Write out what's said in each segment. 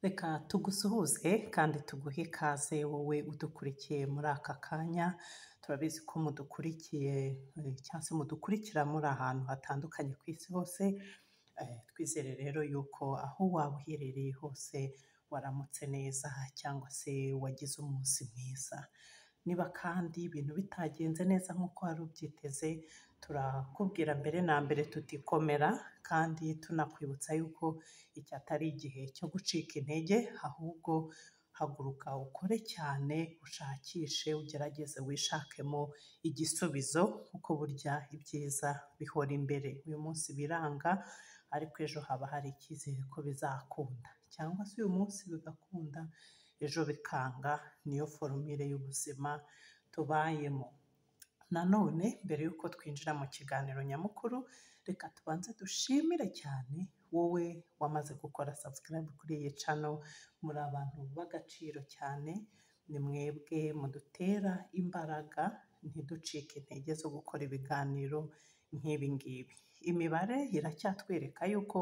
Reka tugusuhuze kandi tuguhe ikaze wowe udukurikiye muri aka kanya, turabizi ko mudukurikiye cyangwa se mudukurikira muri ahantu hatandukanye ku isi hose, twizere rero yuko aho waba uherereye hose waramutse neza cyangwa se wagize umunsi mwiza. Niba kandi ibintu bitagenze neza nk'uko wari ubyiteze, turakubwira mbere na mbere tutikomera kandi tunakwibutsa yuko iki atari igihe cyo gucika intege, ahubwo haguruka ukore cyane, ushakishe, ugerageze wishakemo igisubizo kuko burya ibyiza bihora imbere. Uyu munsi biranga ariko ejo haba hari icyizere ko bizakunda, cyangwa se uyu munsi bigakunda ejo bikanga. Niyo forumire y'ubuzima tubayemo. Nanone mbere y'uko twinjira mu kiganiro nyamukuru, reka tubanze dushimire cyane wowe wamaze gukora subscribe kuri iyi channel. Muri abantu b'agaciro cyane, ni mwebwe mudutera imbaraga ntiducike intege zo gukora ibiganiro nk'ibi ngibi. Imibare iracyatwereka yuko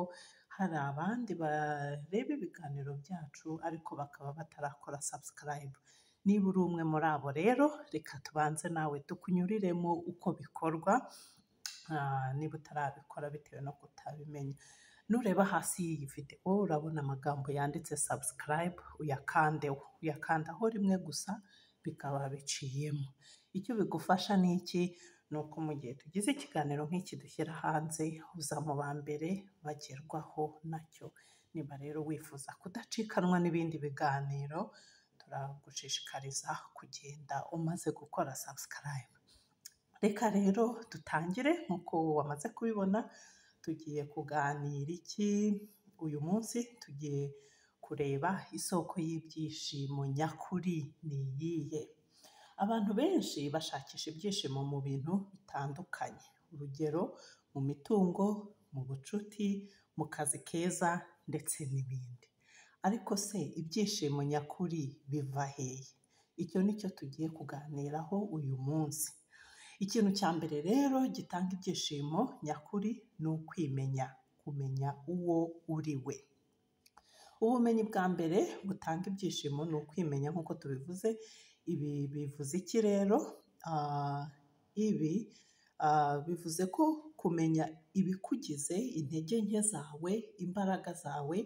hari abandi bareba ibiganiro byacu ariko bakaba batarakora subscribe. Niba uri umwe muri abo rero, reka tubanze nawe tukunyuriremo uko bikorwa, niba utarabikora bitewe no kutabimenya. Nureba hasi y'iyi video urabona amagambo yanditse subscribe, uyakandaho rimwe gusa bikaba biciyemo. Icyo bigufasha ni iki? Ni uko mu gihe tugize ikiganiro nk'iki dushyira hanze, uza mu ba mbere bagerwaho nacyo. Niba rero wifuza kudacikanwa n'ibindi biganiro, turagushishikariza kugenda umaze gukora subscribe. Reka rero dutangire. Nk'uko wamaze kubibona, tugiye kuganira iki uyu munsi? Tugiye kureba isoko y'ibyishimo nyakuri ni iyihe. Abantu benshi bashakisha ibyishimo mu bintu bitandukanye, urugero mu mitungo, mu bucuti, mu kazi keza ndetse n'ibindi. Ariko se ibyishimo nyakuri biva hehe? Icyo nicyo tugiye kuganiraho uyu munsi. Ikintu cya mbere rero gitanga ibyishimo nyakuri ni ukwimenya, kumenya uwo uri we. Ubumenyi bwa mbere butanga ibyishimo ni ukwimenya nk'uko tubivuze. Ibi bivuze iki rero? Bivuze ko kumenya ibikugize, intege nke zawe, imbaraga zawe,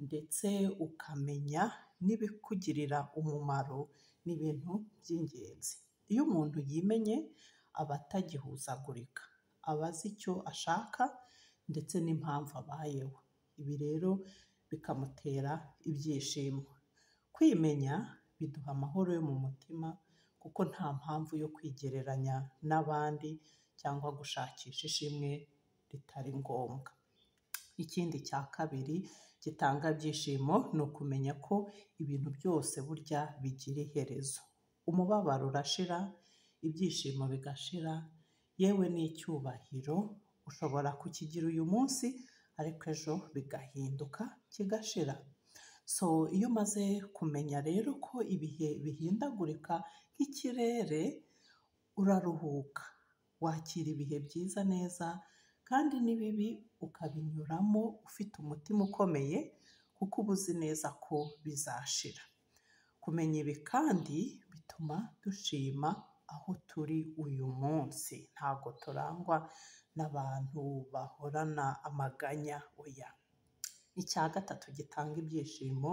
ndetse ukamenya n'ibikugirira umumaro ni ibintu by'ingenzi. Iyo umuntu yimenye aba atagihuzagurika, aba azi icyo ashaka ndetse n'impamvu abayeho. Ibi rero bikamutera ibyishimo. Kwimenya biduha amahoro yo mu mutima kuko nta mpamvu yo kwigereranya n'abandi cyangwa gushakisha ishimwe ritari ngombwa. Ikindi cya kabiri gitanga ibyishimo ni ukumenya ko ibintu byose burya bigira iherezo. Umubabaro urashira, ibyishimo bigashira, yewe n'icyubahiro ushobora kukigira uyu munsi ariko ejo bigahinduka kigashira. Iyo umaze kumenya rero ko ibihe bihindagurika nk'ikirere, uraruhuka, wakira ibihe byiza neza kandi n'ibibi ukabinyuramo ufite umutima ukomeye kuko uba uzi neza ko bizashira. Kumenya ibi kandi bituma dushima aho turi uyu munsi. Ntabwo turangwa n'abantu bahorana amaganya, oya. Icya gatatu gitanga ibyishimo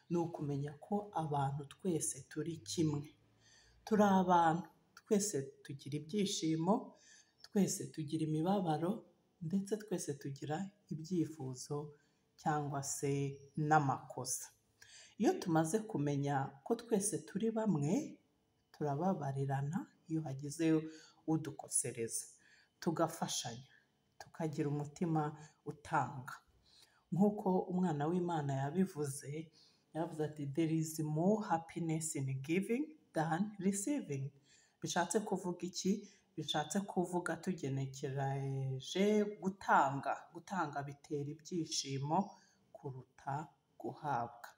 ni ukumenya ko abantu twese turi kimwe. Turi abantu, twese tugira ibyishimo, twese tugira imibabaro, ndetse twese tugira ibyifuzo cyangwa se n'amakosa. Iyo tumaze kumenya ko twese turi bamwe, turababarirana iyo hagize udukosereza, tugafashanya, tukagira umutima utanga. Nk'uko umwana w'Imana yabivuze, yavuze ati there is more happiness in giving than receiving. Bishatse kuvuga iki? Bishatse kuvuga tugenekereje gutanga bitera ibyishimo kuruta guhabwa.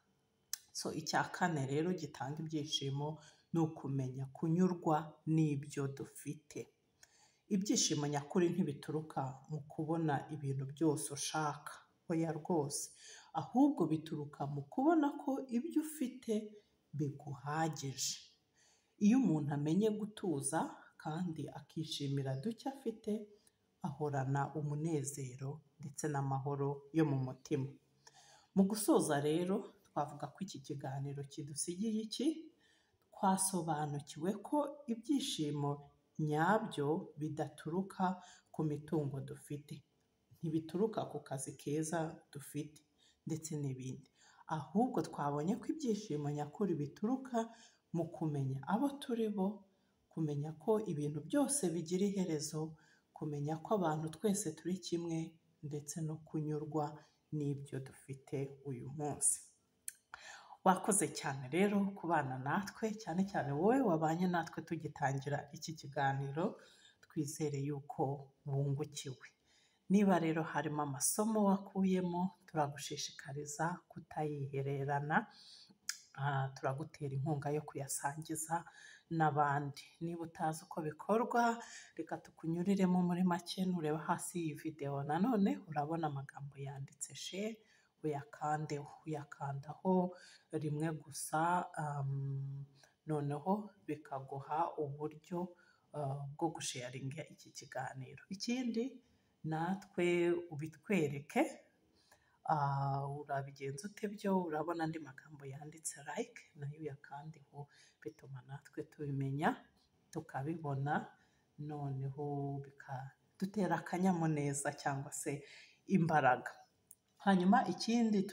Icya kane rero gitanga ibyishimo ni ukumenya kunyurwa n'ibyo dufite. Ibyishimo nyakuri ntibituruka mu kubona ibintu byose ushaka, oya rwose, ahubwo bituruka mu kubona ko ibyo ufite biguhagije. Iyo umuntu amenye gutuza kandi akishimira duke afite, ahorana umunezero ndetse n'amahoro yo mu mutima. Mu gusoza rero, twavuga ko iki kiganiro kidusigiye iki? Twasobanukiwe ko ibyishimo nyabyo bidaturuka ku mitungo dufite, ntibituruka ku kazi keza dufite ndetse n'ibindi, ahubwo twabonye ko ibyishimo nyakuri bituruka mu kumenya abo turi bo, kumenya ko ibintu byose bigira iherezo, kumenya ko abantu twese turi kimwe ndetse no kunyurwa n'ibyo dufite uyu munsi. Wakoze cyane rero kubana natwe, cyane cyane wowe wabanye natwe tugitangira iki kiganiro, twizere yuko wungukiwe. Niba rero harimo amasomo wakuyemo, turagushishikariza kutayihererana, turagutera inkunga yo kuyasangiza n'abandi. Niba utazi uko bikorwa, reka tukunyuriremo muri make. Nureba hasi y'iyi videwo nanone urabona amagambo yanditse share, uyakandaho rimwe gusa, noneho bikaguha uburyo bwo gusharinga iki kiganiro. Ikindi natwe ubitwereke, urabigenza ute byo? Urabona andi magambo yanditse like, nayo uyakandeho, bituma natwe tubimenya tukabibona, noneho bikadutera akanyamuneza cyangwa se imbaraga. Hanyuma ikindi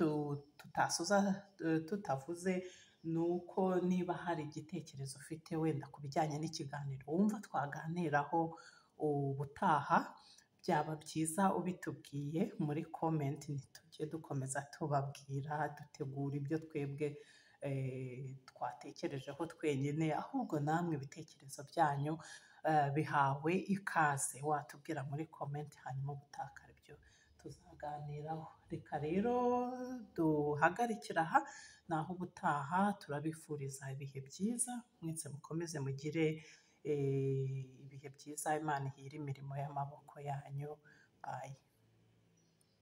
tutasoza tutavuze ni uko niba hari igitekerezo ufite wenda ku bijyanye n'ikiganiro wumva twaganiraho ubutaha, byaba byiza ubitubwiye muri comment, ntitujye dukomeza tubabwira dutegura ibyo twebwe twatekerejeho twenyine, ahubwo namwe ibitekerezo byanyu bihawe ikaze. Watubwira muri comment, hanyuma ubutaha ibyo tuzaganiraho. Reka rero duhagarikira aha, naho ubutaha. Turabifuriza ibihe byiza, mwese mukomeze mugire ibihe byiza. Imana ihire imirimo y'amaboko yanyu. Bye.